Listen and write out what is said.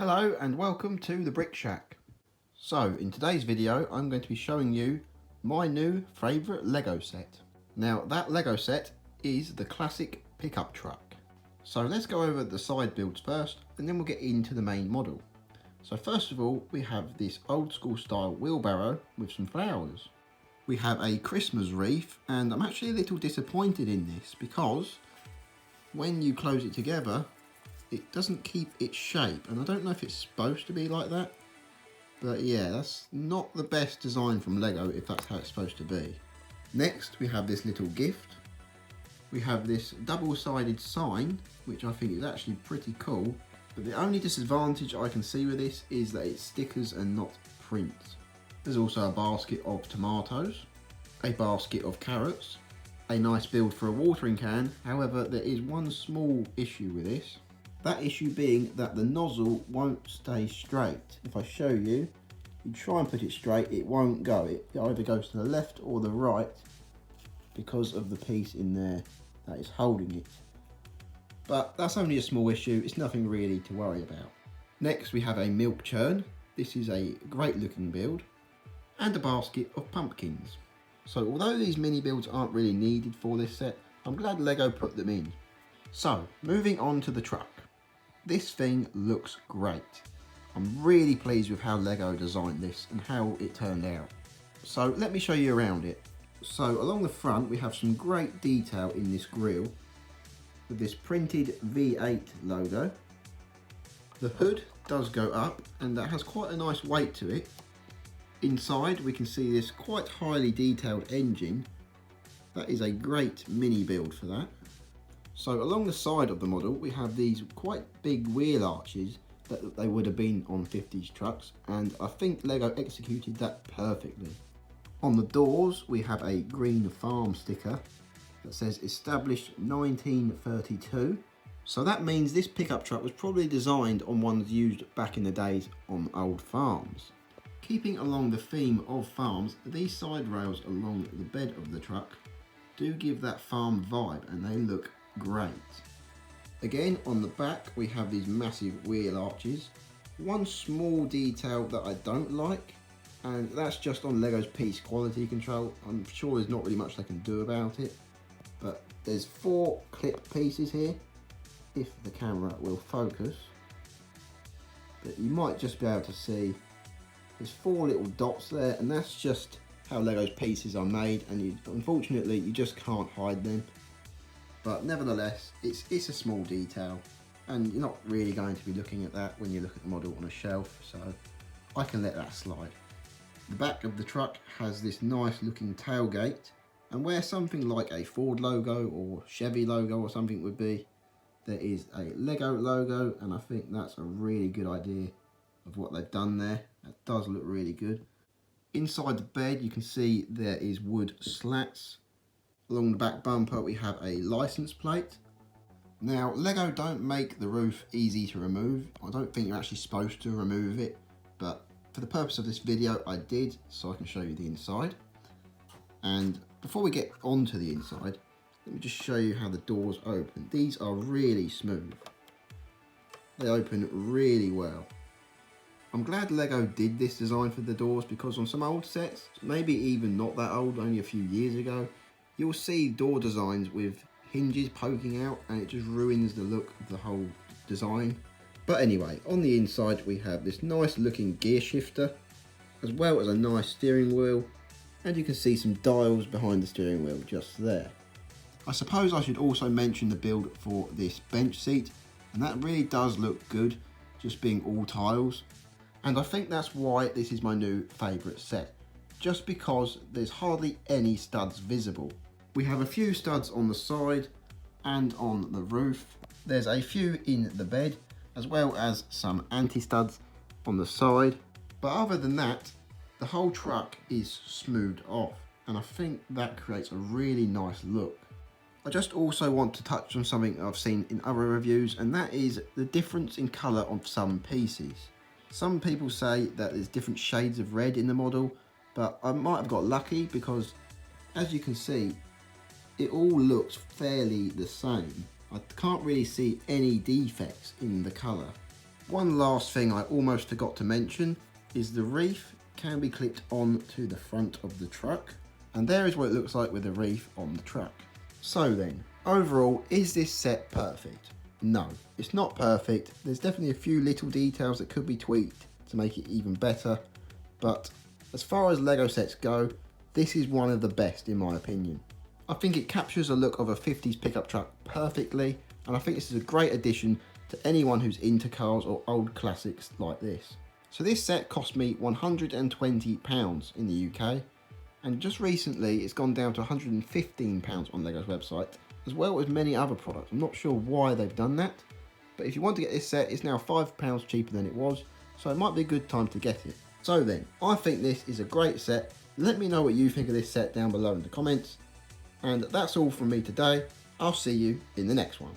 Hello and welcome to the Brick Shack. So in today's video I'm going to be showing you my new favourite Lego set. Now that Lego set is the classic pickup truck. So let's go over the side builds first and then we'll get into the main model. So first of all we have this old school style wheelbarrow with some flowers. We have a Christmas wreath and I'm actually a little disappointed in this because when you close it together it doesn't keep its shape, and I don't know if it's supposed to be like that, but yeah, that's not the best design from Lego if that's how it's supposed to be. Next we have this little gift. We have this double-sided sign, which I think is actually pretty cool, but the only disadvantage I can see with this is that it's stickers and not print. There's also a basket of tomatoes, a basket of carrots, a nice build for a watering can. However, there is one small issue with this. That issue being that the nozzle won't stay straight. If I show you, you try and put it straight, it won't go. It either goes to the left or the right because of the piece in there that is holding it. But that's only a small issue, it's nothing really to worry about. Next we have a milk churn. This is a great looking build. And a basket of pumpkins. So although these mini builds aren't really needed for this set, I'm glad Lego put them in. So moving on to the truck. This thing looks great. I'm really pleased with how Lego designed this and how it turned out. So let me show you around it. So along the front we have some great detail in this grille with this printed V8 logo. The hood does go up and that has quite a nice weight to it. Inside we can see this quite highly detailed engine. That is a great mini build for that. So along the side of the model we have these quite big wheel arches that they would have been on 50's trucks, and I think Lego executed that perfectly. On the doors we have a green farm sticker that says established 1932. So that means this pickup truck was probably designed on ones used back in the days on old farms. Keeping along the theme of farms, these side rails along the bed of the truck do give that farm vibe and they look great. Again, on the back we have these massive wheel arches. One small detail that I don't like, and that's just on Lego's piece quality control. I'm sure there's not really much they can do about it, but there's 4 clip pieces here, if the camera will focus. But you might just be able to see there's 4 little dots there, and that's just how Lego's pieces are made, and unfortunately you just can't hide them. But nevertheless, it's a small detail and you're not really going to be looking at that when you look at the model on a shelf, so I can let that slide. The back of the truck has this nice looking tailgate, and where something like a Ford logo or Chevy logo or something would be, there is a Lego logo, and I think that's a really good idea of what they've done there. That does look really good. Inside the bed you can see there is wood slats. Along the back bumper we have a license plate. Now Lego don't make the roof easy to remove. I don't think you're actually supposed to remove it, but for the purpose of this video I did, so I can show you the inside. And before we get onto the inside, let me just show you how the doors open. These are really smooth. They open really well. I'm glad Lego did this design for the doors, because on some old sets, maybe even not that old, only a few years ago, you'll see door designs with hinges poking out and it just ruins the look of the whole design. But anyway, on the inside we have this nice looking gear shifter, as well as a nice steering wheel, and you can see some dials behind the steering wheel just there. I suppose I should also mention the build for this bench seat, and that really does look good, just being all tiles. And I think that's why this is my new favourite set, just because there's hardly any studs visible. We have a few studs on the side and on the roof. There's a few in the bed, as well as some anti-studs on the side. But other than that, the whole truck is smoothed off, and I think that creates a really nice look. I just also want to touch on something I've seen in other reviews, and that is the difference in colour of some pieces. Some people say that there's different shades of red in the model, but I might have got lucky because, as you can see, it all looks fairly the same. I can't really see any defects in the colour. One last thing I almost forgot to mention is the reef can be clipped on to the front of the truck, and there is what it looks like with the reef on the truck. So then, overall, is this set perfect? No, it's not perfect. There's definitely a few little details that could be tweaked to make it even better, but as far as Lego sets go, this is one of the best in my opinion. I think it captures the look of a 50s pickup truck perfectly, and I think this is a great addition to anyone who's into cars or old classics like this. So this set cost me £120 in the UK, and just recently it's gone down to £115 on Lego's website, as well as many other products. I'm not sure why they've done that, but if you want to get this set, it's now £5 cheaper than it was, so it might be a good time to get it. So then, I think this is a great set. Let me know what you think of this set down below in the comments, and that's all from me today. I'll see you in the next one.